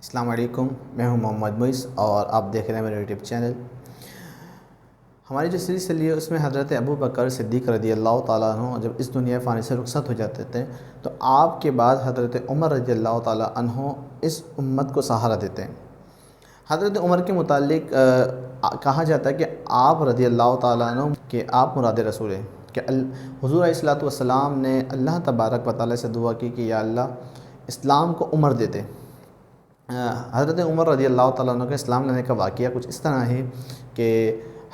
السلام علیکم، میں ہوں محمد معیز اور آپ دیکھ رہے ہیں میرا یوٹیوب چینل۔ ہماری جو سیریز چلی ہے اس میں حضرت ابو بکر صدیق رضی اللہ تعالیٰ عنہ جب اس دنیا فانی سے رخصت ہو جاتے تھے تو آپ کے بعد حضرت عمر رضی اللہ تعالیٰ عنہ اس امت کو سہارا دیتے ہیں۔ حضرت عمر کے متعلق کہا جاتا ہے کہ آپ رضی اللہ تعالیٰ عنہ کہ آپ مراد رسول ہیں، کہ حضور علیہ الصلوۃ والسلام نے اللہ تبارک و تعالیٰ سے دعا کی کہ یا اللہ اسلام کو عمر دے دے۔ حضرت عمر رضی اللہ تعالیٰ عنہ کے اسلام لانے کا واقعہ کچھ اس طرح ہے کہ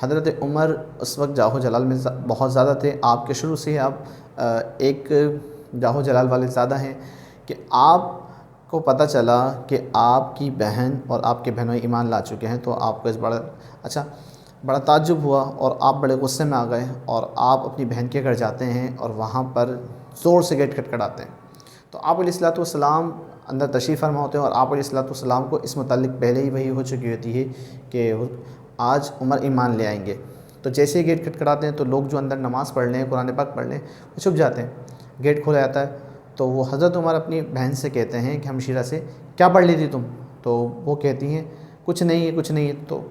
حضرت عمر اس وقت جاہ و جلال میں بہت زیادہ تھے۔ آپ کے شروع سے آپ ایک جاہ و جلال والے زیادہ ہیں کہ آپ کو پتہ چلا کہ آپ کی بہن اور آپ کے بہنوں ایمان لا چکے ہیں، تو آپ کو اس بڑا تعجب ہوا اور آپ بڑے غصے میں آ گئے اور آپ اپنی بہن کے گھر جاتے ہیں اور وہاں پر زور سے گیٹ کھٹکھٹاتے ہیں۔ تو آپ علیہ الصلوۃ والسلام اندر تشریف فرما ہوتے ہیں اور آپ علیہ الصلوۃ والسلام کو اس متعلق پہلے ہی وحی ہو چکی ہوتی ہے کہ آج عمر ایمان لے آئیں گے۔ تو جیسے ہی گیٹ کھٹکھٹاتے ہیں تو لوگ جو اندر نماز پڑھ لیں، قرآن پاک پڑھ لیں، وہ چھپ جاتے ہیں۔ گیٹ کھولا جاتا ہے تو وہ حضرت عمر اپنی بہن سے کہتے ہیں کہ ہمشیرہ سے، کیا پڑھ لی تھی تم؟ تو وہ کہتی ہیں کچھ نہیں ہے۔ تو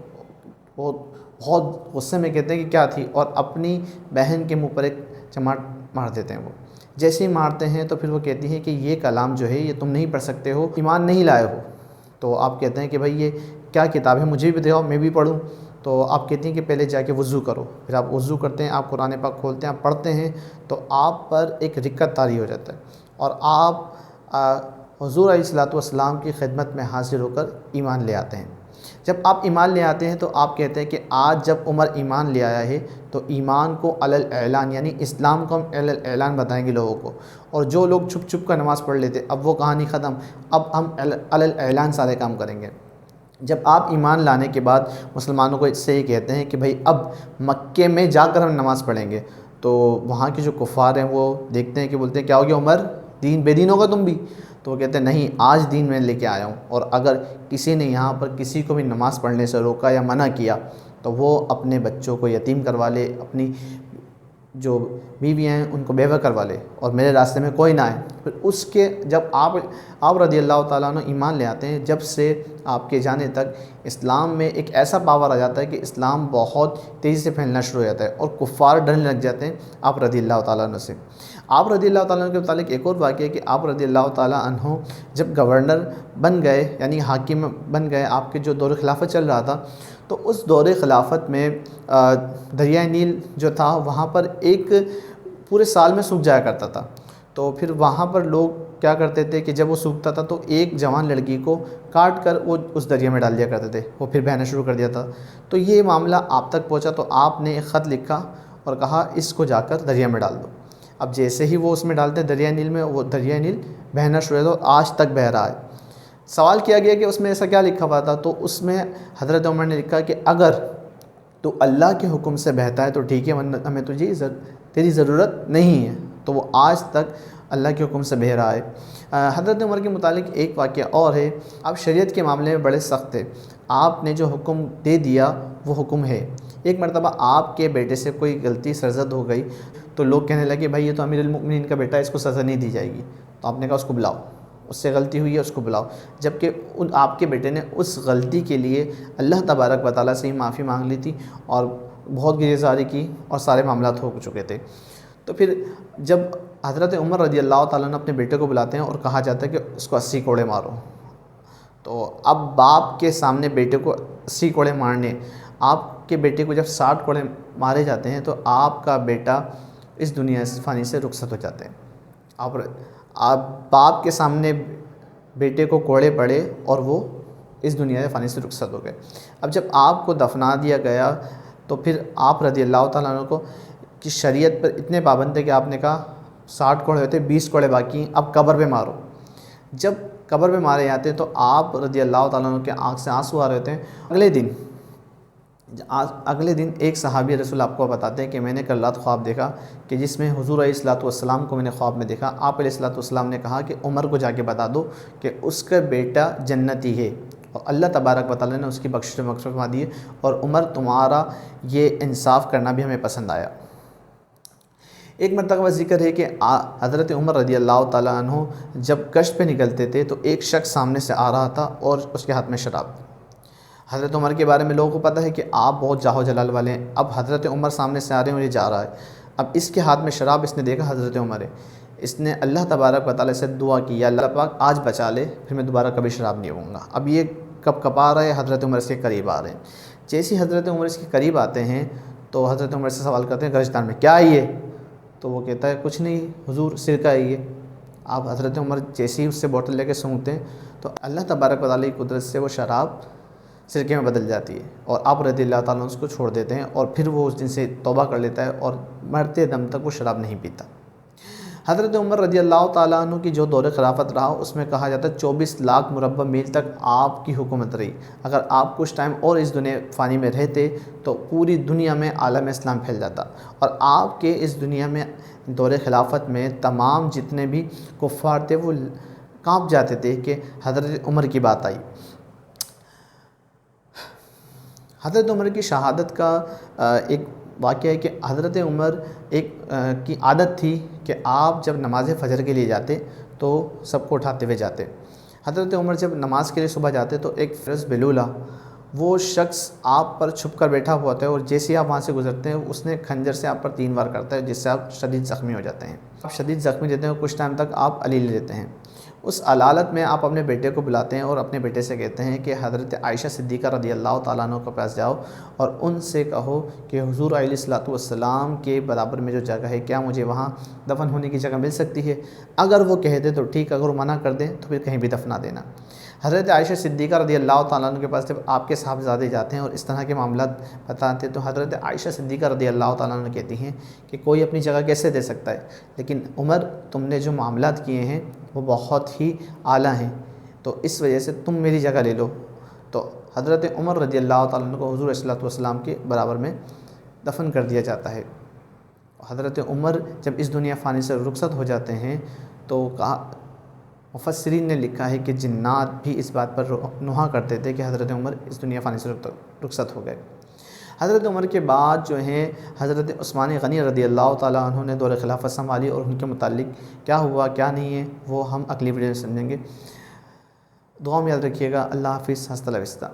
وہ بہت غصے میں کہتے ہیں کہ کیا تھی، اور اپنی بہن کے منہ پر ایک چماٹ مار دیتے ہیں۔ وہ جیسے ہی مارتے ہیں تو پھر وہ کہتی ہیں کہ یہ کلام جو ہے یہ تم نہیں پڑھ سکتے ہو، ایمان نہیں لائے ہو۔ تو آپ کہتے ہیں کہ بھائی یہ کیا کتاب ہے، مجھے بھی دو میں بھی پڑھوں۔ تو آپ کہتی ہیں کہ پہلے جا کے وضو کرو۔ پھر آپ وضو کرتے ہیں، آپ قرآن پاک کھولتے ہیں، آپ پڑھتے ہیں تو آپ پر ایک رکت طاری ہو جاتا ہے اور آپ حضور علیہ الصلوۃ والسلام کی خدمت میں حاضر ہو کر ایمان لے آتے ہیں۔ جب آپ ایمان لے آتے ہیں تو آپ کہتے ہیں کہ آج جب عمر ایمان لے آیا ہے تو ایمان کو علی الاعلان، یعنی اسلام کو ہم علی الاعلان بتائیں گے لوگوں کو، اور جو لوگ چھپ چھپ کر نماز پڑھ لیتے اب وہ کہانی ختم، اب ہم علی الاعلان سارے کام کریں گے۔ جب آپ ایمان لانے کے بعد مسلمانوں کو اس سے یہ کہتے ہیں کہ بھائی اب مکے میں جا کر ہم نماز پڑھیں گے، تو وہاں کے جو کفار ہیں وہ دیکھتے ہیں کہ بولتے ہیں کیا ہو گیا عمر، دین بے دین ہوگا تم بھی؟ تو وہ کہتے ہیں نہیں، آج دین میں لے کے آیا ہوں، اور اگر کسی نے یہاں پر کسی کو بھی نماز پڑھنے سے روکا یا منع کیا تو وہ اپنے بچوں کو یتیم کروا لے، اپنی جو بیویاں ہیں ان کو بیوہ کروا لے، اور میرے راستے میں کوئی نہ آئے۔ پھر اس کے جب آپ رضی اللہ تعالیٰ عنہ ایمان لے آتے ہیں، جب سے آپ کے جانے تک اسلام میں ایک ایسا پاور آ جاتا ہے کہ اسلام بہت تیزی سے پھیلنا شروع ہو جاتا ہے اور کفار ڈرنے لگ جاتے ہیں آپ رضی اللہ تعالیٰ عنہ سے۔ آپ رضی اللہ تعالیٰ عنہ کے متعلق ایک اور واقعہ ہے کہ آپ رضی اللہ تعالیٰ عنہ جب گورنر بن گئے، یعنی حاکم بن گئے، آپ کے جو دور خلافت چل رہا تھا، تو اس دور خلافت میں دریائے نیل جو تھا وہاں پر ایک پورے سال میں سوکھ جایا کرتا تھا۔ تو پھر وہاں پر لوگ کیا کرتے تھے کہ جب وہ سوکھتا تھا تو ایک جوان لڑکی کو کاٹ کر وہ اس دریا میں ڈال دیا کرتے تھے، وہ پھر بہنا شروع کر دیا تھا۔ تو یہ معاملہ آپ تک پہنچا تو آپ نے ایک خط لکھا اور کہا اس کو جا کر دریا میں ڈال دو۔ اب جیسے ہی وہ اس میں ڈالتے ہیں دریائے نیل میں، وہ دریائے نیل بہنا شروع ہو، آج تک بہہ رہا ہے۔ سوال کیا گیا کہ اس میں ایسا کیا لکھا ہوا تھا، تو اس میں حضرت عمر نے لکھا کہ اگر تو اللہ کے حکم سے بہتا ہے تو ٹھیک ہے، ورنہ ہمیں تیری ضرورت نہیں ہے۔ تو وہ آج تک اللہ کے حکم سے بہہ رہا ہے۔ حضرت عمر کے متعلق ایک واقعہ اور ہے، آپ شریعت کے معاملے میں بڑے سخت تھے، آپ نے جو حکم دے دیا وہ حکم ہے۔ ایک مرتبہ آپ کے بیٹے سے کوئی غلطی سرزد ہو گئی تو لوگ کہنے لگے بھائی یہ تو امیر المؤمنین کا بیٹا ہے، اس کو سزا نہیں دی جائے گی۔ تو آپ نے کہا اس کو بلاؤ، اس سے غلطی ہوئی ہے اس کو بلاؤ، جبکہ آپ کے بیٹے نے اس غلطی کے لیے اللہ تبارک و تعالیٰ سے ہی معافی مانگ لی تھی اور بہت گریزاری کی اور سارے معاملات ہو چکے تھے۔ تو پھر جب حضرت عمر رضی اللہ تعالیٰ نے اپنے بیٹے کو بلاتے ہیں اور کہا جاتا ہے کہ اس کو 80 کوڑے مارو، تو اب باپ کے سامنے بیٹے کو 80 کوڑے مارنے، آپ کے بیٹے کو جب 60 کوڑے مارے جاتے ہیں تو آپ کا بیٹا اس دنیا فانی سے رخصت ہو جاتے ہیں۔ آپ باپ کے سامنے بیٹے کو کوڑے پڑے اور وہ اس دنیا فانی سے رخصت ہو گئے۔ اب جب آپ کو دفنا دیا گیا تو پھر آپ رضی اللہ تعالیٰ عنہ کو کی شریعت پر اتنے پابند تھے کہ آپ نے کہا 60 کوڑے ہوتے، 20 کوڑے باقی ہیں، اب قبر پہ مارو۔ جب قبر پہ مارے جاتے ہیں تو آپ رضی اللہ تعالیٰ عنہ کے آنکھ سے آنسو آ رہے ہوتے ہیں۔ اگلے دن ایک صحابی رسول آپ کو بتاتے ہیں کہ میں نے کل رات خواب دیکھا کہ جس میں حضور علیہ الصلوۃ والسلام کو میں نے خواب میں دیکھا۔ آپ علیہ الصلوۃ والسلام نے کہا کہ عمر کو جا کے بتا دو کہ اس کا بیٹا جنتی ہے، اور اللہ تبارک و تعالیٰ نے اس کی بخشش و مغفرت فرما دی ہے، اور عمر تمہارا یہ انصاف کرنا بھی ہمیں پسند آیا۔ ایک مرتبہ ذکر ہے کہ حضرت عمر رضی اللہ تعالیٰ عنہ جب گشت پہ نکلتے تھے تو ایک شخص سامنے سے آ رہا تھا اور اس کے ہاتھ میں شراب تھی۔ حضرت عمر کے بارے میں لوگوں کو پتہ ہے کہ آپ بہت جاہ و جلال والے ہیں، اب حضرت عمر سامنے سے آ رہے ہیں اور یہ جا رہا ہے، اب اس کے ہاتھ میں شراب اس نے دیکھا حضرت عمر ہے، اس نے اللہ تبارک و تعالیٰ سے دعا کی یا اللہ پاک آج بچا لے، پھر میں دوبارہ کبھی شراب نہیں ہوں گا۔ اب یہ کب کپا رہے ہیں، حضرت عمر اس کے قریب آ رہے ہیں۔ جیسے ہی حضرت عمر اس کے قریب آتے ہیں تو حضرت عمر سے سوال کرتے ہیں گرجدان میں کیا ہے یہ؟ تو وہ کہتا ہے کچھ نہیں حضور، سرکہ ہے یہ۔ آپ حضرت عمر جیسے ہی اس سے بوتل لے کے سونگھتے ہیں تو اللہ تبارک و تعالیٰ کی قدرت سے وہ شراب سرکے میں بدل جاتی ہے، اور آپ رضی اللہ تعالیٰ اس کو چھوڑ دیتے ہیں، اور پھر وہ اس دن سے توبہ کر لیتا ہے اور مرتے دم تک وہ شراب نہیں پیتا۔ حضرت عمر رضی اللہ تعالیٰ عنہ کی جو دور خلافت رہا اس میں کہا جاتا ہے 24 لاکھ مربع میل تک آپ کی حکومت رہی۔ اگر آپ کچھ ٹائم اور اس دنیا فانی میں رہتے تو پوری دنیا میں عالم اسلام پھیل جاتا، اور آپ کے اس دنیا میں دور خلافت میں تمام جتنے بھی کفار تھے وہ کانپ جاتے تھے کہ حضرت عمر کی بات آئی۔ حضرت عمر کی شہادت کا ایک واقعہ ہے کہ حضرت عمر کی عادت تھی کہ آپ جب نماز فجر کے لیے جاتے تو سب کو اٹھاتے ہوئے جاتے۔ حضرت عمر جب نماز کے لیے صبح جاتے تو ایک فرز بلولہ وہ شخص آپ پر چھپ کر بیٹھا ہوا ہوتا ہے، اور جیسے ہی آپ وہاں سے گزرتے ہیں اس نے کھنجر سے آپ پر 3 بار کرتا ہے، جس سے آپ شدید زخمی ہو جاتے ہیں۔ آپ شدید زخمی رہتے ہیں اور کچھ ٹائم تک آپ علیل لیتے ہیں۔ اس علالت میں آپ اپنے بیٹے کو بلاتے ہیں اور اپنے بیٹے سے کہتے ہیں کہ حضرت عائشہ صدیقہ رضی اللہ تعالیٰ عنہ کے پاس جاؤ اور ان سے کہو کہ حضور علیہ الصلوۃ والسلام کے برابر میں جو جگہ ہے کیا مجھے وہاں دفن ہونے کی جگہ مل سکتی ہے؟ اگر وہ کہہ دے تو ٹھیک، اگر وہ منع کر دیں تو پھر کہیں بھی دفنا دینا۔ حضرت عائشہ صدیقہ رضی اللہ تعالیٰ عنہ کے پاس جب آپ کے صاحبزادے جاتے ہیں اور اس طرح کے معاملات بتاتے ہیں تو حضرت عائشہ صدیقہ رضی اللہ تعالیٰ عنہ کہتی ہیں کہ کوئی اپنی جگہ کیسے دے سکتا ہے، لیکن عمر تم نے جو معاملات کیے ہیں وہ بہت ہی اعلیٰ ہیں، تو اس وجہ سے تم میری جگہ لے لو۔ تو حضرت عمر رضی اللہ تعالیٰ عنہ کو حضور علیہ الصلوۃ والسلام کے برابر میں دفن کر دیا جاتا ہے۔ حضرت عمر جب اس دنیا فانی سے رخصت ہو جاتے ہیں تو مفسرین نے لکھا ہے کہ جنات بھی اس بات پر نہا کرتے تھے کہ حضرت عمر اس دنیا فانی سے رخصت ہو گئے۔ حضرت عمر کے بعد جو ہیں حضرت عثمان غنی رضی اللہ تعالیٰ عنہ نے دور خلافت سنبھالی، اور ان کے متعلق کیا ہوا کیا نہیں ہے وہ ہم اگلی ویڈیو میں سمجھیں گے۔ دعا میں یاد رکھیے گا۔ اللہ حافظ۔ ہستہ لا وستہ۔